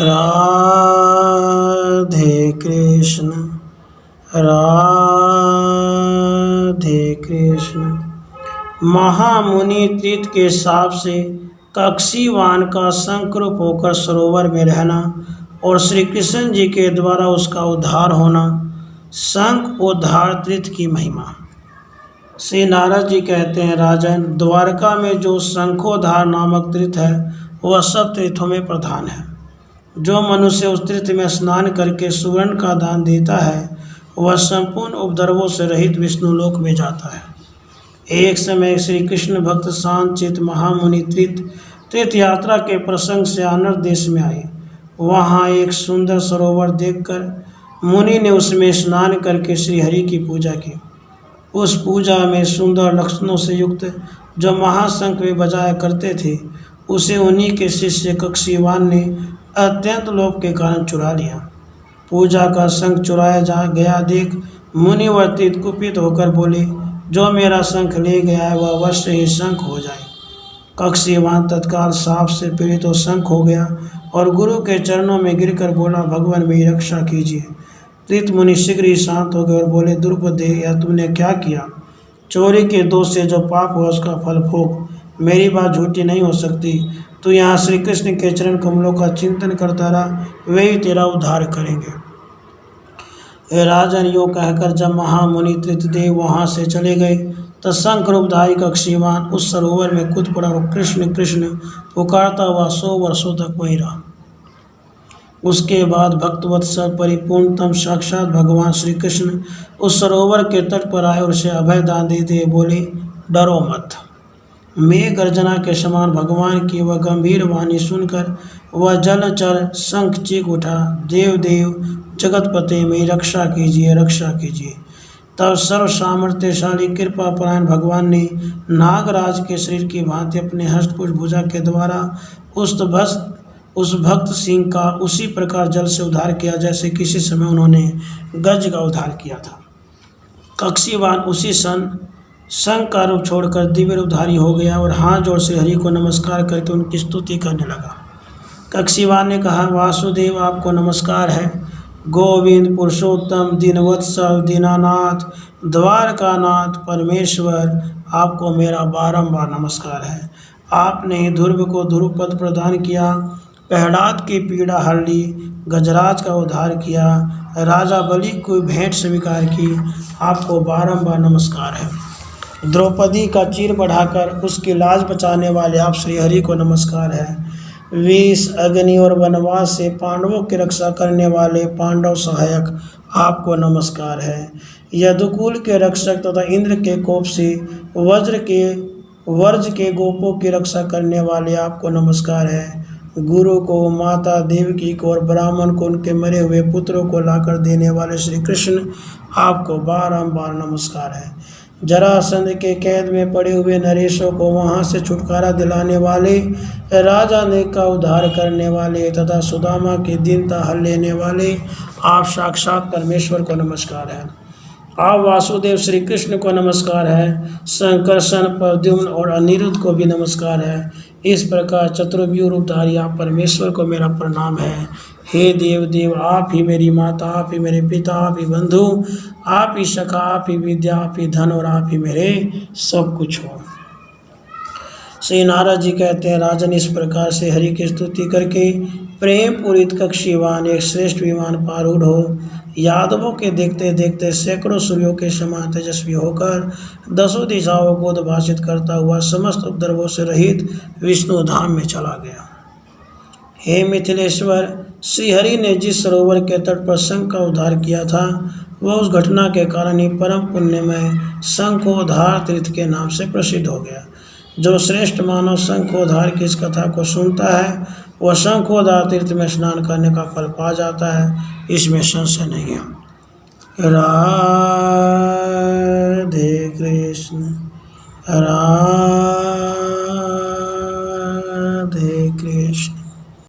राधे कृष्ण राधे कृष्ण। महामुनि तीर्थ के हिसाब से कक्षीवान का शंखरूप होकर सरोवर में रहना और श्री कृष्ण जी के द्वारा उसका उद्धार होना, शंख उद्धार तीर्थ की महिमा। श्री नारद जी कहते हैं, राजन, द्वारका में जो शंखोद्धार नामक तीर्थ है वह सब तीर्थों में प्रधान है। जो मनुष्य उस तीर्थ में स्नान करके सुवर्ण का दान देता है वह संपूर्ण उपद्रवों से रहित विष्णुलोक में जाता है। एक समय श्री कृष्ण भक्त शांतचित्त महामुनि तीर्थ यात्रा के प्रसंग से आनर देश में आए। वहाँ एक सुंदर सरोवर देखकर मुनि ने उसमें स्नान करके श्रीहरि की पूजा की। उस पूजा में सुंदर लक्षणों से युक्त जो महाशंख भी बजाया करते थे उसे उन्हीं के शिष्य कक्षीवान ने अत्यंत लोभ के कारण चुरा लिया। पूजा का शंख चुराया जा गया देख मुनिवर तीर्थ कुपित होकर बोले, जो मेरा शंख ले गया है वह अवश्य ही शंख हो जाए। कक्षीवान तत्काल साप से पीड़ित तो शंख हो गया और गुरु के चरणों में गिरकर बोला, भगवान मेरी रक्षा कीजिए। तीर्थ मुनि शीघ्र ही शांत हो गए और बोले, द्रुपदे, यह तुमने क्या किया? चोरी के दोष से जो पाप हुआ उसका फल भोग। मेरी बात झूठी नहीं हो सकती। तो यहाँ श्री कृष्ण के चरण कमलों का चिंतन करता रहा, वे ही तेरा उद्धार करेंगे। राजन, यूँ कहकर जब महामुनि तीर्थदेव वहाँ से चले गए तो शंख रूपधारी कक्षीवान उस सरोवर में कूद पड़ा और कृष्ण कृष्ण पुकारता हुआ 100 वर्षों तक वहीं रहा। उसके बाद भक्तवत्सल परिपूर्णतम साक्षात भगवान श्री कृष्ण उस सरोवर के तट पर आए और उसे अभय दान देते हुए बोले, डरो मत। मेघ गर्जना के समान भगवान की वह गंभीर वाणी सुनकर वह जलचर शंख चीख उठा, देव देव जगतपते मेरी रक्षा कीजिए, रक्षा कीजिए। तब सर्व सामर्थ्यशाली कृपा परायण भगवान ने नागराज के शरीर की भांति अपने हस्तपुष्ट भुजा के द्वारा उस भक्त सिंह का उसी प्रकार जल से उद्धार किया जैसे किसी समय उन्होंने गज का उद्धार किया था। कक्षीवान उसी शंख का रूप छोड़कर दिव्य रूपधारी हो गया और हाथ जोड़ से हरि को नमस्कार करके उनकी स्तुति करने लगा। कक्षीवान ने कहा, वासुदेव आपको नमस्कार है। गोविंद पुरुषोत्तम दीनवत्सल दीनानाथ द्वारकानाथ परमेश्वर, आपको मेरा बारंबार नमस्कार है। आपने ध्रुव को ध्रुव पद प्रदान किया, प्रहलाद की पीड़ा हर ली, गजराज का उद्धार किया, राजा बलि को भेंट स्वीकार की, आपको बारंबार नमस्कार है। द्रौपदी का चीर बढ़ाकर उसकी लाज बचाने वाले आप श्रीहरि को नमस्कार है। विष अग्नि और वनवास से पांडवों की रक्षा करने वाले पांडव सहायक, आपको नमस्कार है। यदुकुल के रक्षक तथा इंद्र के कोप से वर्ज के गोपों की रक्षा करने वाले आपको नमस्कार है। गुरु को, माता देवकी को और ब्राह्मण को उनके मरे हुए पुत्रों को लाकर देने वाले श्री कृष्ण, आपको बारंबार नमस्कार है। जरासंध के कैद में पड़े हुए नरेशों को वहां से छुटकारा दिलाने वाले, राजा ने का उद्धार करने वाले तथा सुदामा की दीनता हल लेने वाले, आप साक्षात परमेश्वर को नमस्कार है। आप वासुदेव श्री कृष्ण को नमस्कार है। संकर्षण, प्रद्युम्न और अनिरुद्ध को भी नमस्कार है। इस प्रकार चतुर्व्यूह रूपधारी आप परमेश्वर को मेरा प्रणाम है। हे देव देव, आप ही मेरी माता, आप ही मेरे पिता, आप ही बंधु, आप ही सखा, आप ही विद्या, आप ही धन और आप ही मेरे सब कुछ हो। श्री नारद जी कहते हैं, राजन, इस प्रकार से हरि की स्तुति करके प्रेम पूरित कक्षीवान एक श्रेष्ठ विमान पारूढ़ हो यादवों के देखते देखते सैकड़ों सूर्यों के समान तेजस्वी होकर 10 दिशाओं को उद्भाषित करता हुआ समस्त उपद्रवों से रहित विष्णु धाम में चला गया। हे मिथिलेश्वर, श्रीहरि ने जिस सरोवर के तट पर शंख का उद्धार किया था वह उस घटना के कारण ही परम पुण्यमय शंखोद्धार तीर्थ के नाम से प्रसिद्ध हो गया। जो श्रेष्ठ मानव शंखोद्धार की इस कथा को सुनता है वह शंखोद्धार तीर्थ में स्नान करने का फल पा जाता है, इसमें संशय नहीं है। राधे कृष्ण राधे